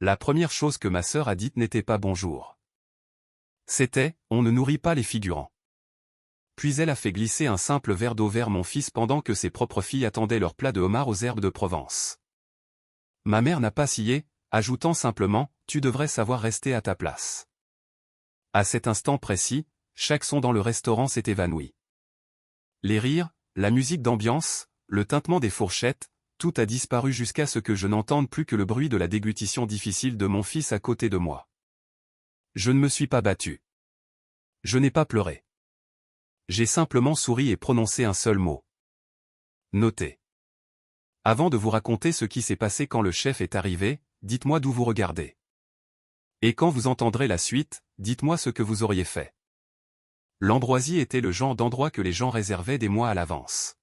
La première chose que ma sœur a dite n'était pas bonjour. C'était « on ne nourrit pas les figurants ». Puis elle a fait glisser un simple verre d'eau vers mon fils pendant que ses propres filles attendaient leur plat de homard aux herbes de Provence. Ma mère n'a pas scié, ajoutant simplement « tu devrais savoir rester à ta place ». À cet instant précis, chaque son dans le restaurant s'est évanoui. Les rires, la musique d'ambiance, le tintement des fourchettes, tout a disparu jusqu'à ce que je n'entende plus que le bruit de la déglutition difficile de mon fils à côté de moi. Je ne me suis pas battu. Je n'ai pas pleuré. J'ai simplement souri et prononcé un seul mot. Notez. Avant de vous raconter ce qui s'est passé quand le chef est arrivé, dites-moi d'où vous regardez. Et quand vous entendrez la suite, dites-moi ce que vous auriez fait. L'Ambroisie était le genre d'endroit que les gens réservaient des mois à l'avance.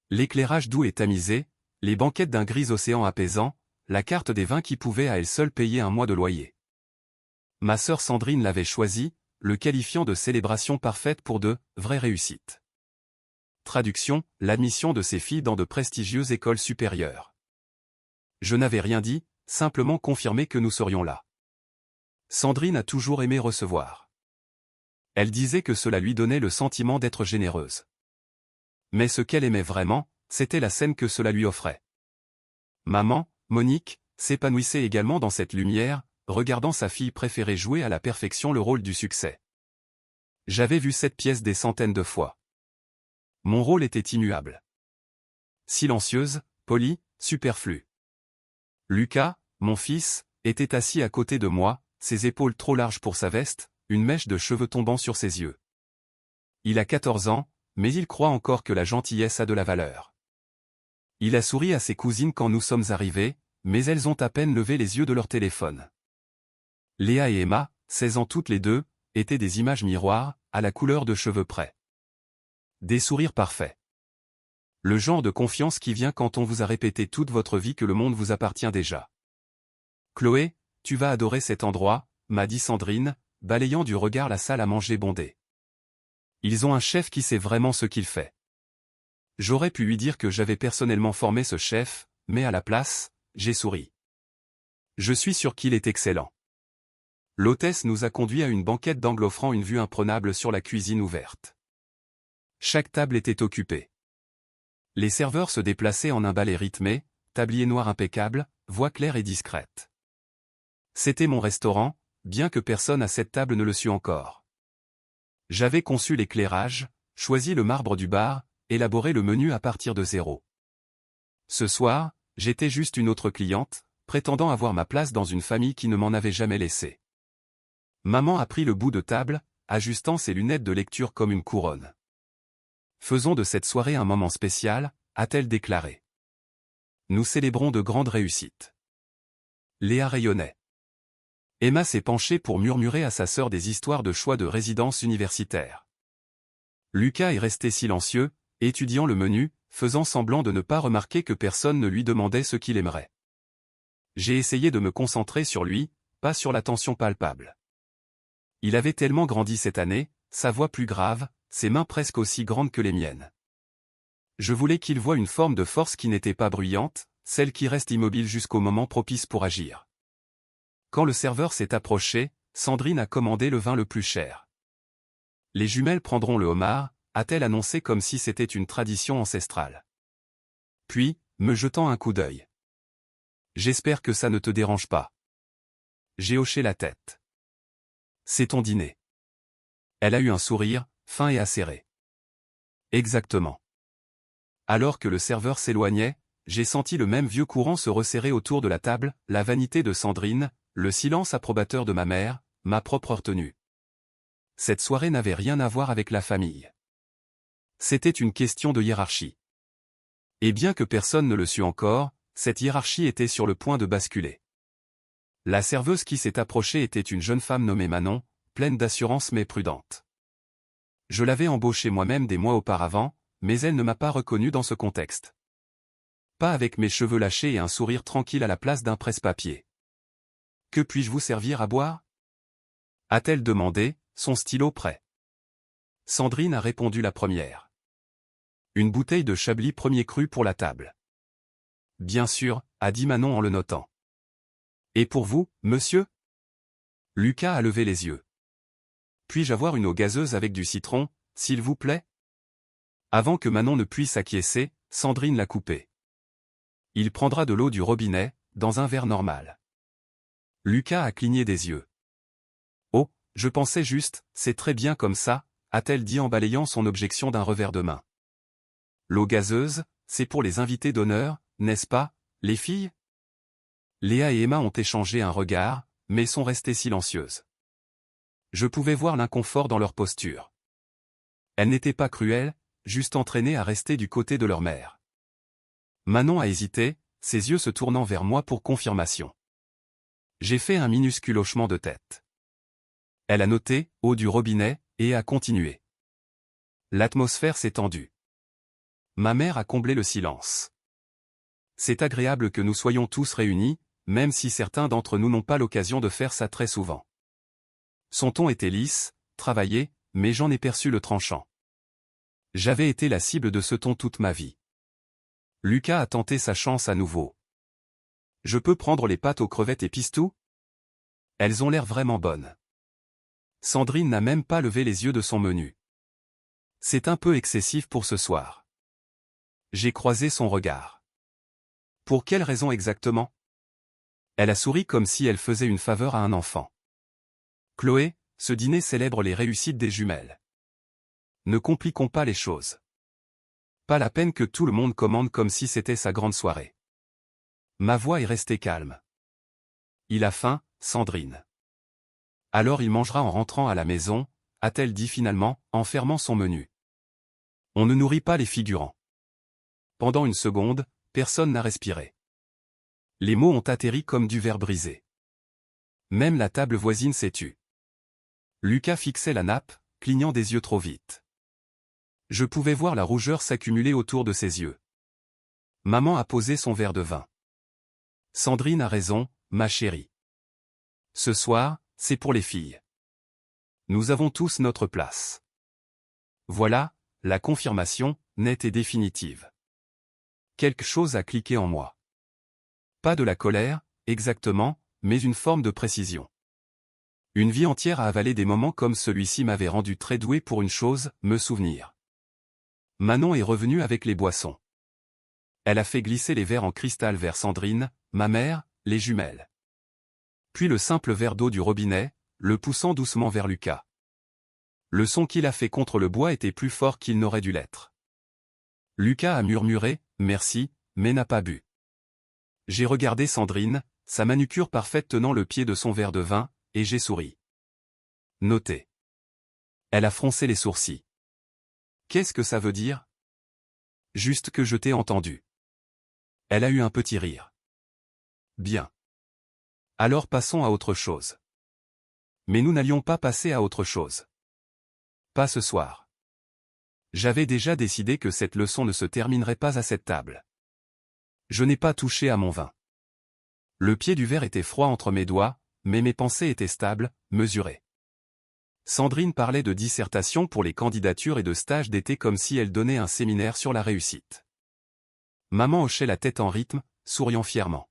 L'éclairage doux et tamisé, les banquettes d'un gris océan apaisant, la carte des vins qui pouvaient à elle seule payer un mois de loyer. Ma sœur Sandrine l'avait choisi, le qualifiant de célébration parfaite pour de vraies réussites. Traduction, l'admission de ses filles dans de prestigieuses écoles supérieures. Je n'avais rien dit, simplement confirmé que nous serions là. Sandrine a toujours aimé recevoir. Elle disait que cela lui donnait le sentiment d'être généreuse. Mais ce qu'elle aimait vraiment, c'était la scène que cela lui offrait. Maman, Monique, s'épanouissait également dans cette lumière, regardant sa fille préférée jouer à la perfection le rôle du succès. J'avais vu cette pièce des centaines de fois. Mon rôle était immuable. Silencieuse, polie, superflue. Lucas, mon fils, était assis à côté de moi, ses épaules trop larges pour sa veste, une mèche de cheveux tombant sur ses yeux. Il a 14 ans, mais il croit encore que la gentillesse a de la valeur. Il a souri à ses cousines quand nous sommes arrivés, mais elles ont à peine levé les yeux de leur téléphone. Léa et Emma, 16 ans toutes les deux, étaient des images miroirs, à la couleur de cheveux près. Des sourires parfaits. Le genre de confiance qui vient quand on vous a répété toute votre vie que le monde vous appartient déjà. Chloé, tu vas adorer cet endroit, m'a dit Sandrine, balayant du regard la salle à manger bondée. Ils ont un chef qui sait vraiment ce qu'il fait. J'aurais pu lui dire que j'avais personnellement formé ce chef, mais à la place, j'ai souri. Je suis sûr qu'il est excellent. L'hôtesse nous a conduits à une banquette d'angle offrant une vue imprenable sur la cuisine ouverte. Chaque table était occupée. Les serveurs se déplaçaient en un ballet rythmé, tablier noir impeccable, voix claire et discrète. C'était mon restaurant, bien que personne à cette table ne le sût encore. J'avais conçu l'éclairage, choisi le marbre du bar, élaboré le menu à partir de zéro. Ce soir, j'étais juste une autre cliente, prétendant avoir ma place dans une famille qui ne m'en avait jamais laissé. Maman a pris le bout de table, ajustant ses lunettes de lecture comme une couronne. Faisons de cette soirée un moment spécial, a-t-elle déclaré. Nous célébrons de grandes réussites. Léa rayonnait. Emma s'est penchée pour murmurer à sa sœur des histoires de choix de résidence universitaire. Lucas est resté silencieux, étudiant le menu, faisant semblant de ne pas remarquer que personne ne lui demandait ce qu'il aimerait. J'ai essayé de me concentrer sur lui, pas sur l'attention palpable. Il avait tellement grandi cette année, sa voix plus grave, ses mains presque aussi grandes que les miennes. Je voulais qu'il voie une forme de force qui n'était pas bruyante, celle qui reste immobile jusqu'au moment propice pour agir. Quand le serveur s'est approché, Sandrine a commandé le vin le plus cher. Les jumelles prendront le homard, a-t-elle annoncé comme si c'était une tradition ancestrale. Puis, me jetant un coup d'œil. J'espère que ça ne te dérange pas. J'ai hoché la tête. C'est ton dîner. Elle a eu un sourire, fin et acéré. Exactement. Alors que le serveur s'éloignait, j'ai senti le même vieux courant se resserrer autour de la table, la vanité de Sandrine, le silence approbateur de ma mère, ma propre retenue. Cette soirée n'avait rien à voir avec la famille. C'était une question de hiérarchie. Et bien que personne ne le sût encore, cette hiérarchie était sur le point de basculer. La serveuse qui s'est approchée était une jeune femme nommée Manon, pleine d'assurance mais prudente. Je l'avais embauchée moi-même des mois auparavant, mais elle ne m'a pas reconnu dans ce contexte. Pas avec mes cheveux lâchés et un sourire tranquille à la place d'un presse-papier. « Que puis-je vous servir à boire » a-t-elle demandé, son stylo prêt. Sandrine a répondu la première. Une bouteille de Chablis premier cru pour la table. Bien sûr, a dit Manon en le notant. Et pour vous, monsieur? Lucas a levé les yeux. Puis-je avoir une eau gazeuse avec du citron, s'il vous plaît? Avant que Manon ne puisse acquiescer, Sandrine l'a coupé. Il prendra de l'eau du robinet, dans un verre normal. Lucas a cligné des yeux. Oh, je pensais juste, c'est très bien comme ça, a-t-elle dit en balayant son objection d'un revers de main. L'eau gazeuse, c'est pour les invités d'honneur, n'est-ce pas, les filles? Léa et Emma ont échangé un regard, mais sont restées silencieuses. Je pouvais voir l'inconfort dans leur posture. Elles n'étaient pas cruelles, juste entraînées à rester du côté de leur mère. Manon a hésité, ses yeux se tournant vers moi pour confirmation. J'ai fait un minuscule hochement de tête. Elle a noté, eau du robinet, et a continué. L'atmosphère s'est tendue. Ma mère a comblé le silence. C'est agréable que nous soyons tous réunis, même si certains d'entre nous n'ont pas l'occasion de faire ça très souvent. Son ton était lisse, travaillé, mais j'en ai perçu le tranchant. J'avais été la cible de ce ton toute ma vie. Lucas a tenté sa chance à nouveau. Je peux prendre les pâtes aux crevettes et pistou? Elles ont l'air vraiment bonnes. Sandrine n'a même pas levé les yeux de son menu. C'est un peu excessif pour ce soir. J'ai croisé son regard. Pour quelle raison exactement? Elle a souri comme si elle faisait une faveur à un enfant. Chloé, ce dîner célèbre les réussites des jumelles. Ne compliquons pas les choses. Pas la peine que tout le monde commande comme si c'était sa grande soirée. Ma voix est restée calme. Il a faim, Sandrine. Alors il mangera en rentrant à la maison, a-t-elle dit finalement, en fermant son menu. On ne nourrit pas les figurants. Pendant une seconde, personne n'a respiré. Les mots ont atterri comme du verre brisé. Même la table voisine s'est tue. Lucas fixait la nappe, clignant des yeux trop vite. Je pouvais voir la rougeur s'accumuler autour de ses yeux. Maman a posé son verre de vin. Sandrine a raison, ma chérie. Ce soir, c'est pour les filles. Nous avons tous notre place. Voilà, la confirmation, nette et définitive. Quelque chose a cliqué en moi. Pas de la colère, exactement, mais une forme de précision. Une vie entière à avaler des moments comme celui-ci m'avait rendu très doué pour une chose, me souvenir. Manon est revenue avec les boissons. Elle a fait glisser les verres en cristal vers Sandrine, ma mère, les jumelles. Puis le simple verre d'eau du robinet, le poussant doucement vers Lucas. Le son qu'il a fait contre le bois était plus fort qu'il n'aurait dû l'être. Lucas a murmuré, merci, mais n'a pas bu. J'ai regardé Sandrine, sa manucure parfaite tenant le pied de son verre de vin, et j'ai souri. Notez. Elle a froncé les sourcils. Qu'est-ce que ça veut dire? Juste que je t'ai entendu. Elle a eu un petit rire. Bien. Alors passons à autre chose. Mais nous n'allions pas passer à autre chose. Pas ce soir. J'avais déjà décidé que cette leçon ne se terminerait pas à cette table. Je n'ai pas touché à mon vin. Le pied du verre était froid entre mes doigts, mais mes pensées étaient stables, mesurées. Sandrine parlait de dissertation pour les candidatures et de stages d'été comme si elle donnait un séminaire sur la réussite. Maman hochait la tête en rythme, souriant fièrement.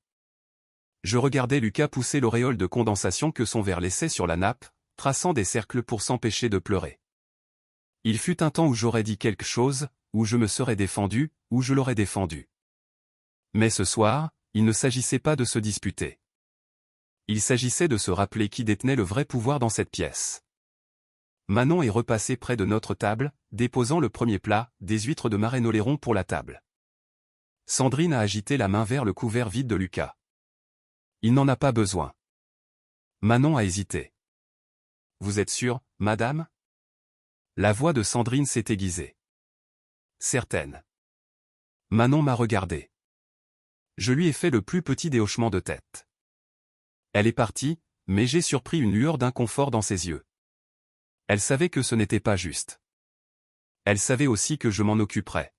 Je regardais Lucas pousser l'auréole de condensation que son verre laissait sur la nappe, traçant des cercles pour s'empêcher de pleurer. Il fut un temps où j'aurais dit quelque chose, où je me serais défendu, où je l'aurais défendu. Mais ce soir, il ne s'agissait pas de se disputer. Il s'agissait de se rappeler qui détenait le vrai pouvoir dans cette pièce. Manon est repassée près de notre table, déposant le premier plat, des huîtres de Marennes-Oléron pour la table. Sandrine a agité la main vers le couvert vide de Lucas. Il n'en a pas besoin. Manon a hésité. Vous êtes sûre, madame? La voix de Sandrine s'est aiguisée. Certaine. Manon m'a regardé. Je lui ai fait le plus petit des hochements de tête. Elle est partie, mais j'ai surpris une lueur d'inconfort dans ses yeux. Elle savait que ce n'était pas juste. Elle savait aussi que je m'en occuperais.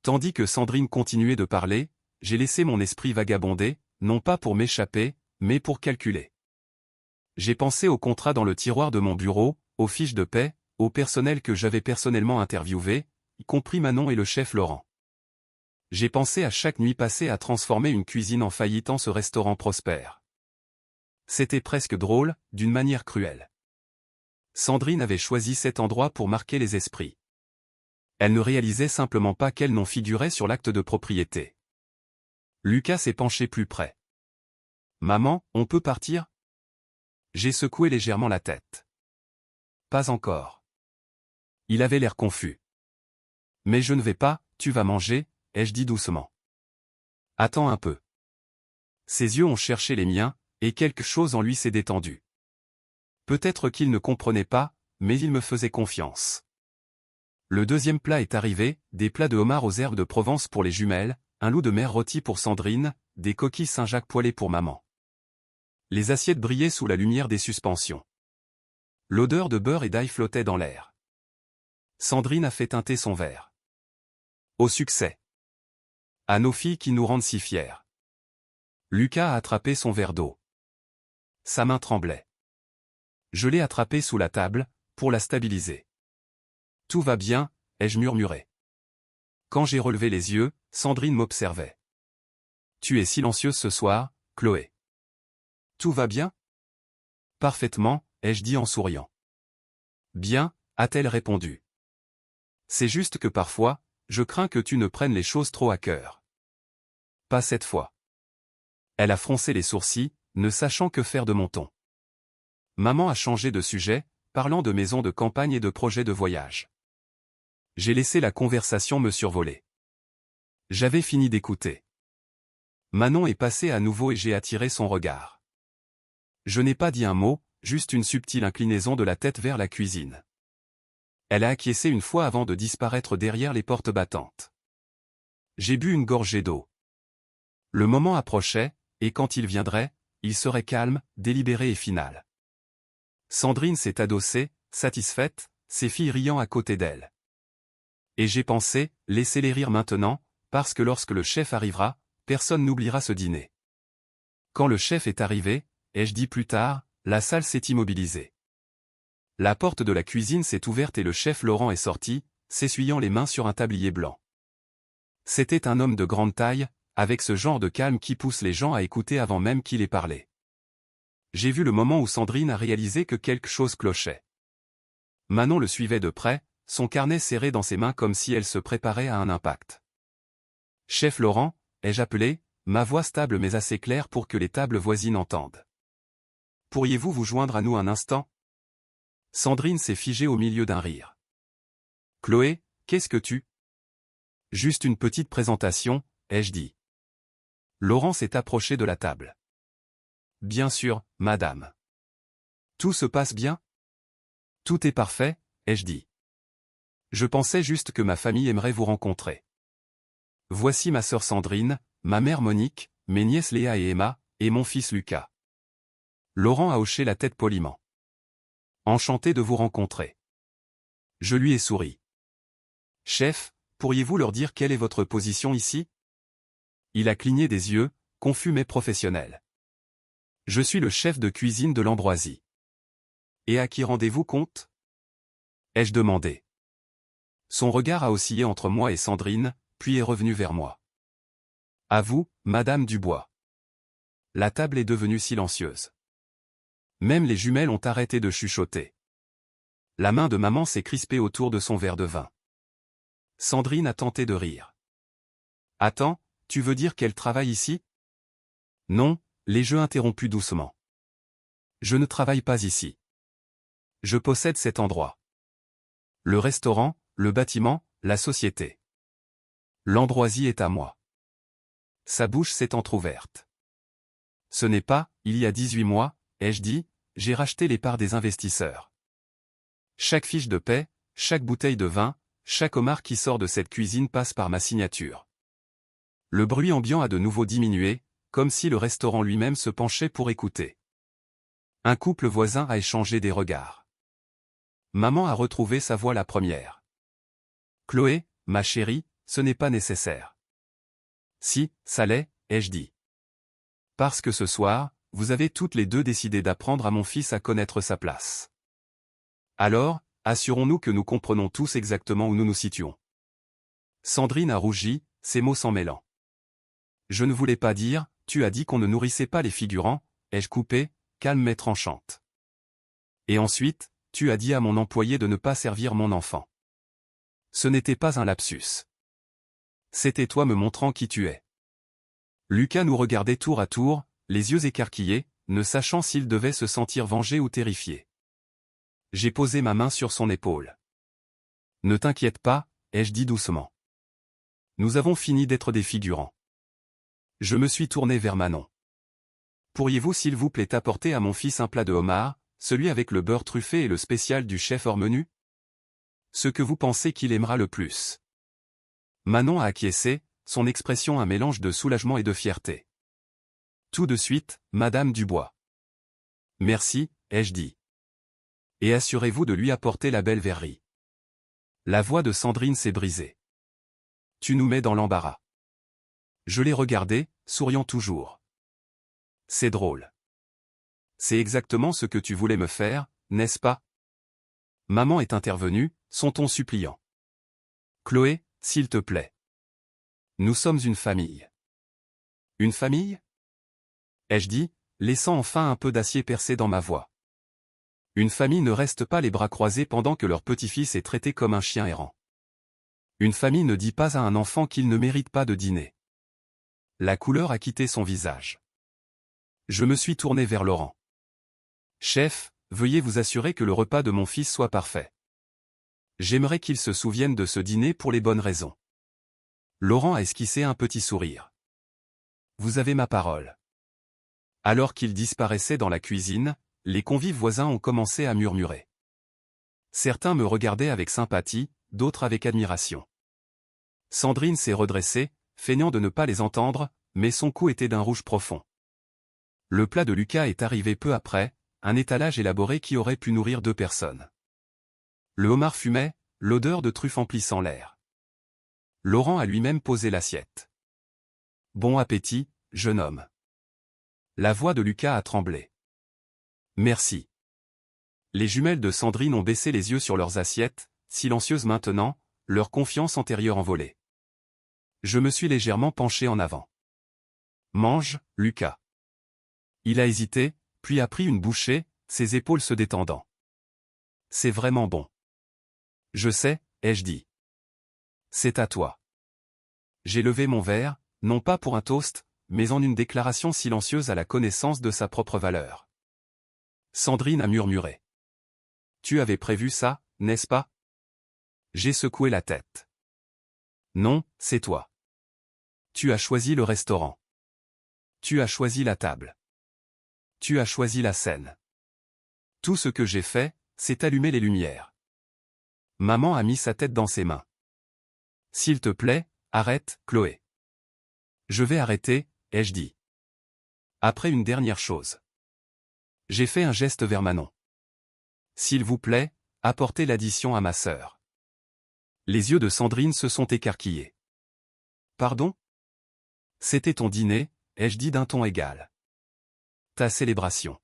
Tandis que Sandrine continuait de parler, j'ai laissé mon esprit vagabonder, non pas pour m'échapper, mais pour calculer. J'ai pensé au contrat dans le tiroir de mon bureau, aux fiches de paie, au personnel que j'avais personnellement interviewé, y compris Manon et le chef Laurent. J'ai pensé à chaque nuit passée à transformer une cuisine en faillite en ce restaurant prospère. C'était presque drôle, d'une manière cruelle. Sandrine avait choisi cet endroit pour marquer les esprits. Elle ne réalisait simplement pas quel nom figurait sur l'acte de propriété. Lucas s'est penché plus près. « Maman, on peut partir ?» J'ai secoué légèrement la tête. « Pas encore. » Il avait l'air confus. « Mais je ne vais pas, tu vas manger, » ai-je dit doucement. « Attends un peu. » Ses yeux ont cherché les miens, et quelque chose en lui s'est détendu. Peut-être qu'il ne comprenait pas, mais il me faisait confiance. Le deuxième plat est arrivé, des plats de homard aux herbes de Provence pour les jumelles, un loup de mer rôti pour Sandrine, des coquilles Saint-Jacques poêlées pour maman. Les assiettes brillaient sous la lumière des suspensions. L'odeur de beurre et d'ail flottait dans l'air. Sandrine a fait teinter son verre. Au succès. À nos filles qui nous rendent si fiers. Lucas a attrapé son verre d'eau. Sa main tremblait. Je l'ai attrapé sous la table, pour la stabiliser. Tout va bien, ai-je murmuré. Quand j'ai relevé les yeux, Sandrine m'observait. Tu es silencieuse ce soir, Chloé. Tout va bien? Parfaitement, ai-je dit en souriant. Bien, a-t-elle répondu. C'est juste que parfois, je crains que tu ne prennes les choses trop à cœur. Pas cette fois. Elle a froncé les sourcils, ne sachant que faire de mon ton. Maman a changé de sujet, parlant de maisons de campagne et de projets de voyage. J'ai laissé la conversation me survoler. J'avais fini d'écouter. Manon est passée à nouveau et j'ai attiré son regard. Je n'ai pas dit un mot, juste une subtile inclinaison de la tête vers la cuisine. Elle a acquiescé une fois avant de disparaître derrière les portes battantes. J'ai bu une gorgée d'eau. Le moment approchait, et quand il viendrait, il serait calme, délibéré et final. Sandrine s'est adossée, satisfaite, ses filles riant à côté d'elle. Et j'ai pensé, laissez-les rire maintenant, parce que lorsque le chef arrivera, personne n'oubliera ce dîner. Quand le chef est arrivé, ai-je dit plus tard, la salle s'est immobilisée. La porte de la cuisine s'est ouverte et le chef Laurent est sorti, s'essuyant les mains sur un tablier blanc. C'était un homme de grande taille, avec ce genre de calme qui pousse les gens à écouter avant même qu'il ait parlé. J'ai vu le moment où Sandrine a réalisé que quelque chose clochait. Manon le suivait de près, son carnet serré dans ses mains comme si elle se préparait à un impact. « Chef Laurent » ai-je appelé, ma voix stable mais assez claire pour que les tables voisines entendent. « Pourriez-vous vous joindre à nous un instant ?» Sandrine s'est figée au milieu d'un rire. « Chloé, qu'est-ce que tu… » Juste une petite présentation, ai-je dit. Laurent s'est approché de la table. « Bien sûr, madame. »« Tout se passe bien ?»« Tout est parfait, » ai-je dit. « Je pensais juste que ma famille aimerait vous rencontrer. Voici ma sœur Sandrine, ma mère Monique, mes nièces Léa et Emma, et mon fils Lucas. » Laurent a hoché la tête poliment. « Enchanté de vous rencontrer. » Je lui ai souri. « Chef, pourriez-vous leur dire quelle est votre position ici ?» Il a cligné des yeux, confus mais professionnel. « Je suis le chef de cuisine de l'Ambroisie. »« Et à qui rendez-vous compte ?» ai-je demandé. Son regard a oscillé entre moi et Sandrine, puis est revenu vers moi. « À vous, Madame Dubois. » La table est devenue silencieuse. Même les jumelles ont arrêté de chuchoter. La main de maman s'est crispée autour de son verre de vin. Sandrine a tenté de rire. « Attends, tu veux dire qu'elle travaille ici ?» Non, les jeux interrompus doucement. Je ne travaille pas ici. Je possède cet endroit. Le restaurant, le bâtiment, la société. L'Ambroisie est à moi. Sa bouche s'est entr'ouverte. Ce n'est pas, il y a 18 mois, ai-je dit, j'ai racheté les parts des investisseurs. Chaque fiche de paie, chaque bouteille de vin, chaque homard qui sort de cette cuisine passe par ma signature. Le bruit ambiant a de nouveau diminué, comme si le restaurant lui-même se penchait pour écouter. Un couple voisin a échangé des regards. Maman a retrouvé sa voix la première. « Chloé, ma chérie, ce n'est pas nécessaire. »« Si, ça l'est, ai-je dit. Parce que ce soir, vous avez toutes les deux décidé d'apprendre à mon fils à connaître sa place. Alors, assurons-nous que nous comprenons tous exactement où nous nous situons. » Sandrine a rougi, ses mots s'en mêlant. « Je ne voulais pas dire, tu as dit qu'on ne nourrissait pas les figurants, ai-je coupé, calme mais tranchante. Et ensuite, tu as dit à mon employé de ne pas servir mon enfant. Ce n'était pas un lapsus. C'était toi me montrant qui tu es. Lucas nous regardait tour à tour, les yeux écarquillés, ne sachant s'il devait se sentir vengé ou terrifié. J'ai posé ma main sur son épaule. Ne t'inquiète pas, ai-je dit doucement. Nous avons fini d'être des figurants. Je me suis tourné vers Manon. Pourriez-vous s'il vous plaît apporter à mon fils un plat de homard, celui avec le beurre truffé et le spécial du chef hors menu? Ce que vous pensez qu'il aimera le plus. Manon a acquiescé, son expression un mélange de soulagement et de fierté. Tout de suite, Madame Dubois. Merci, ai-je dit. Et assurez-vous de lui apporter la belle verrerie. La voix de Sandrine s'est brisée. Tu nous mets dans l'embarras. Je l'ai regardé, souriant toujours. C'est drôle. C'est exactement ce que tu voulais me faire, n'est-ce pas? Maman est intervenue, son ton suppliant. Chloé, s'il te plaît. Nous sommes une famille. Une famille? Ai-je dit, laissant enfin un peu d'acier percer dans ma voix. Une famille ne reste pas les bras croisés pendant que leur petit-fils est traité comme un chien errant. Une famille ne dit pas à un enfant qu'il ne mérite pas de dîner. La couleur a quitté son visage. Je me suis tourné vers Laurent. Chef, veuillez vous assurer que le repas de mon fils soit parfait. J'aimerais qu'il se souvienne de ce dîner pour les bonnes raisons. Laurent a esquissé un petit sourire. Vous avez ma parole. Alors qu'il disparaissait dans la cuisine, les convives voisins ont commencé à murmurer. Certains me regardaient avec sympathie, d'autres avec admiration. Sandrine s'est redressée, feignant de ne pas les entendre, mais son cou était d'un rouge profond. Le plat de Lucas est arrivé peu après, un étalage élaboré qui aurait pu nourrir 2 personnes. Le homard fumait, l'odeur de truffe emplissant l'air. Laurent a lui-même posé l'assiette. Bon appétit, jeune homme. La voix de Lucas a tremblé. Merci. Les jumelles de Sandrine ont baissé les yeux sur leurs assiettes, silencieuses maintenant, leur confiance antérieure envolée. Je me suis légèrement penché en avant. Mange, Lucas. Il a hésité, puis a pris une bouchée, ses épaules se détendant. C'est vraiment bon. Je sais, ai-je dit. C'est à toi. J'ai levé mon verre, non pas pour un toast, mais en une déclaration silencieuse à la connaissance de sa propre valeur. Sandrine a murmuré. Tu avais prévu ça, n'est-ce pas? J'ai secoué la tête. Non, c'est toi. Tu as choisi le restaurant. Tu as choisi la table. Tu as choisi la scène. Tout ce que j'ai fait, c'est allumer les lumières. Maman a mis sa tête dans ses mains. S'il te plaît, arrête, Chloé. Je vais arrêter, ai-je dit. Après une dernière chose. J'ai fait un geste vers Manon. S'il vous plaît, apportez l'addition à ma sœur. Les yeux de Sandrine se sont écarquillés. Pardon? C'était ton dîner, ai-je dit d'un ton égal. Ta célébration.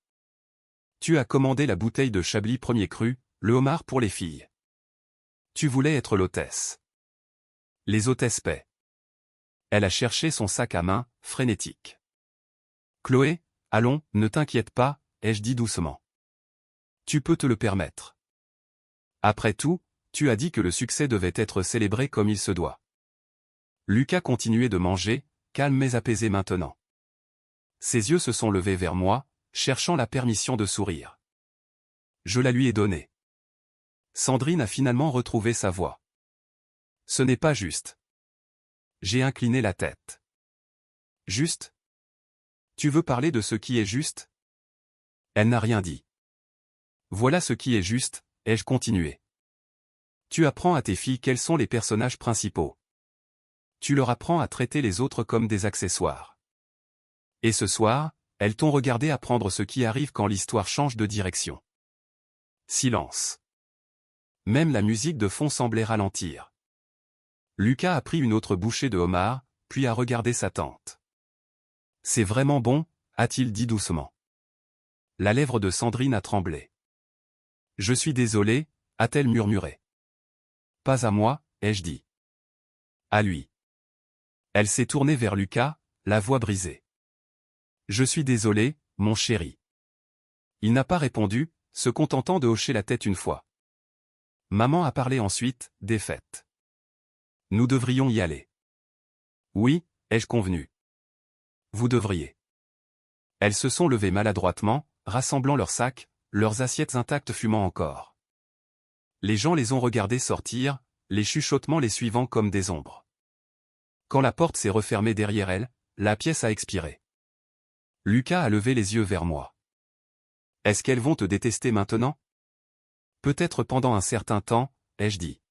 Tu as commandé la bouteille de Chablis premier cru, le homard pour les filles. Tu voulais être l'hôtesse. Les hôtesses paient. Elle a cherché son sac à main, frénétique. Chloé, allons, ne t'inquiète pas, ai-je dit doucement. Tu peux te le permettre. Après tout, tu as dit que le succès devait être célébré comme il se doit. Lucas continuait de manger, calme mais apaisé maintenant. Ses yeux se sont levés vers moi, cherchant la permission de sourire. Je la lui ai donnée. Sandrine a finalement retrouvé sa voix. Ce n'est pas juste. J'ai incliné la tête. Juste? Tu veux parler de ce qui est juste? Elle n'a rien dit. Voilà ce qui est juste, ai-je continué. Tu apprends à tes filles quels sont les personnages principaux. Tu leur apprends à traiter les autres comme des accessoires. Et ce soir, elles t'ont regardé apprendre ce qui arrive quand l'histoire change de direction. Silence. Même la musique de fond semblait ralentir. Lucas a pris une autre bouchée de homard, puis a regardé sa tante. C'est vraiment bon, a-t-il dit doucement. La lèvre de Sandrine a tremblé. Je suis désolé, a-t-elle murmuré. Pas à moi, ai-je dit. À lui. Elle s'est tournée vers Lucas, la voix brisée. Je suis désolé, mon chéri. Il n'a pas répondu, se contentant de hocher la tête une fois. Maman a parlé ensuite, défaite. Nous devrions y aller. Oui, ai-je convenu. Vous devriez. Elles se sont levées maladroitement, rassemblant leurs sacs, leurs assiettes intactes fumant encore. Les gens les ont regardées sortir, les chuchotements les suivant comme des ombres. Quand la porte s'est refermée derrière elle, la pièce a expiré. Lucas a levé les yeux vers moi. Est-ce qu'elles vont te détester maintenant? Peut-être pendant un certain temps, ai-je dit.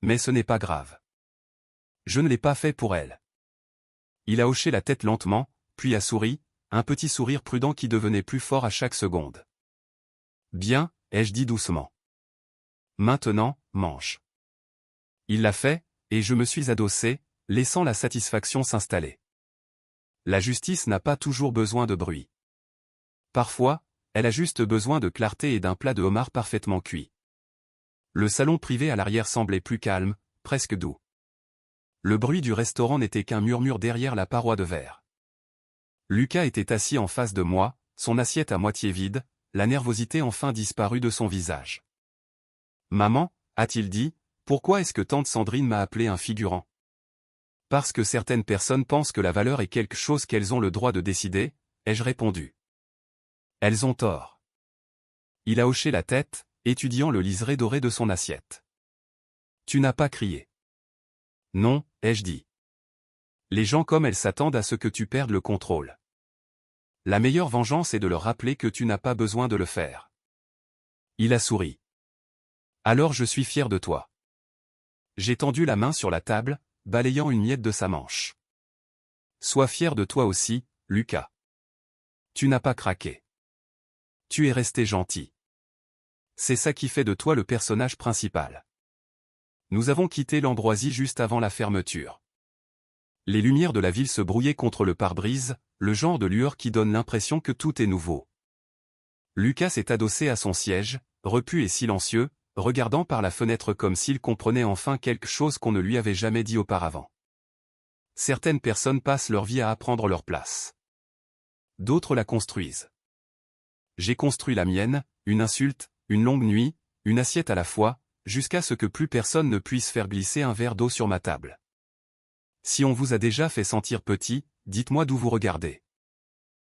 Mais ce n'est pas grave. Je ne l'ai pas fait pour elle. Il a hoché la tête lentement, puis a souri, un petit sourire prudent qui devenait plus fort à chaque seconde. Bien, ai-je dit doucement. Maintenant, mange. Il l'a fait, et je me suis adossé, laissant la satisfaction s'installer. La justice n'a pas toujours besoin de bruit. Parfois, elle a juste besoin de clarté et d'un plat de homard parfaitement cuit. Le salon privé à l'arrière semblait plus calme, presque doux. Le bruit du restaurant n'était qu'un murmure derrière la paroi de verre. Lucas était assis en face de moi, son assiette à moitié vide, la nervosité enfin disparue de son visage. « Maman, a-t-il dit, pourquoi est-ce que tante Sandrine m'a appelé un figurant? Parce que certaines personnes pensent que la valeur est quelque chose qu'elles ont le droit de décider, ai-je répondu. Elles ont tort. Il a hoché la tête, étudiant le liseré doré de son assiette. Tu n'as pas crié. Non, ai-je dit. Les gens comme elles s'attendent à ce que tu perdes le contrôle. La meilleure vengeance est de leur rappeler que tu n'as pas besoin de le faire. Il a souri. Alors je suis fier de toi. J'ai tendu la main sur la table, balayant une miette de sa manche. Sois fier de toi aussi, Lucas. Tu n'as pas craqué. Tu es resté gentil. C'est ça qui fait de toi le personnage principal. Nous avons quitté l'Ambroisie juste avant la fermeture. Les lumières de la ville se brouillaient contre le pare-brise, le genre de lueur qui donne l'impression que tout est nouveau. Lucas s'est adossé à son siège, repu et silencieux, regardant par la fenêtre comme s'il comprenait enfin quelque chose qu'on ne lui avait jamais dit auparavant. Certaines personnes passent leur vie à apprendre leur place. D'autres la construisent. J'ai construit la mienne, une insulte, une longue nuit, une assiette à la fois, jusqu'à ce que plus personne ne puisse faire glisser un verre d'eau sur ma table. Si on vous a déjà fait sentir petit, dites-moi d'où vous regardez.